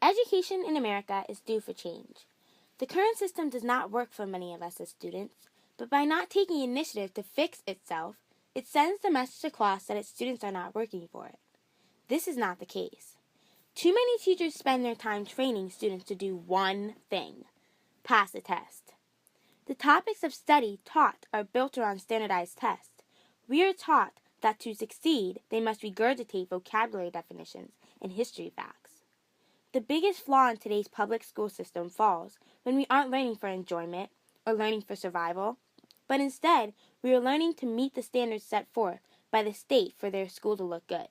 Education in America is due for change. The current system does not work for many of us as students, but by not taking initiative to fix itself, it sends the message across that its students are not working for it. This is not the case. Too many teachers spend their time training students to do one thing: pass a test. The topics of study taught are built around standardized tests. We are taught that to succeed, they must regurgitate vocabulary definitions and history facts. The biggest flaw in today's public school system falls when we aren't learning for enjoyment or learning for survival, but instead we are learning to meet the standards set forth by the state for their school to look good.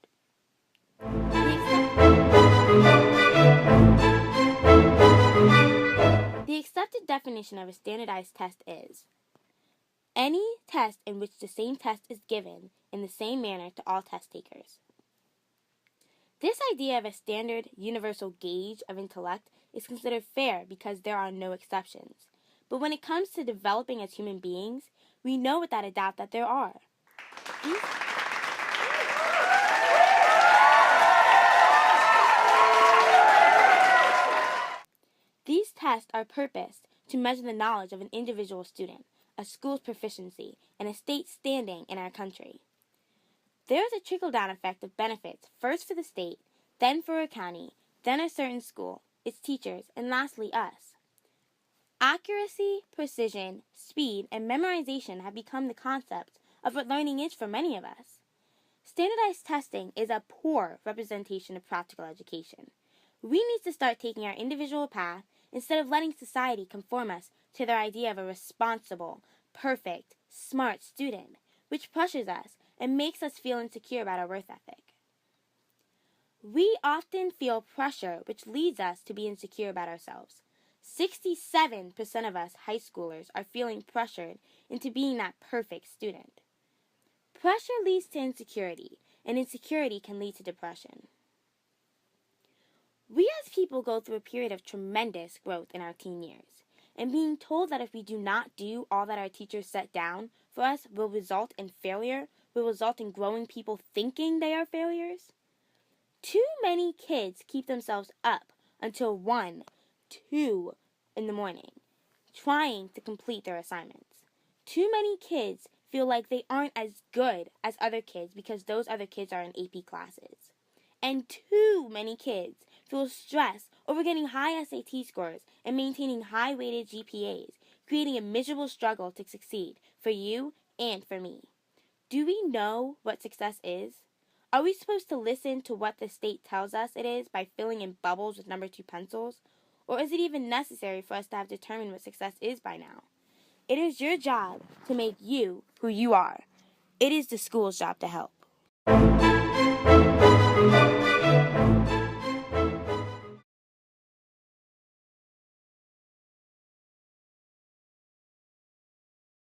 The accepted definition of a standardized test is any test in which the same test is given in the same manner to all test takers. This idea of a standard universal gauge of intellect is considered fair because there are no exceptions. But when it comes to developing as human beings, we know without a doubt that there are. These tests are purposed to measure the knowledge of an individual student, a school's proficiency, and a state's standing in our country. There is a trickle-down effect of benefits, first for the state, then for a county, then a certain school, its teachers, and lastly us. Accuracy, precision, speed, and memorization have become the concepts of what learning is for many of us. Standardized testing is a poor representation of practical education. We need to start taking our individual path instead of letting society conform us to their idea of a responsible, perfect, smart student, which pressures us and makes us feel insecure about our worth ethic. We often feel pressure, which leads us to be insecure about ourselves. 67% of us high schoolers are feeling pressured into being that perfect student. Pressure leads to insecurity, and insecurity can lead to depression. We as people go through a period of tremendous growth in our teen years, and being told that if we do not do all that our teachers set down for us will result in failure, will result in growing people thinking they are failures. Too many kids keep themselves up until 1, 2 in the morning, trying to complete their assignments. Too many kids feel like they aren't as good as other kids because those other kids are in AP classes. And too many kids feel stress over getting high SAT scores and maintaining high-weighted GPAs, creating a miserable struggle to succeed for you and for me. Do we know what success is? Are we supposed to listen to what the state tells us it is by filling in bubbles with number 2 pencils? Or is it even necessary for us to have determined what success is by now? It is your job to make you who you are. It is the school's job to help.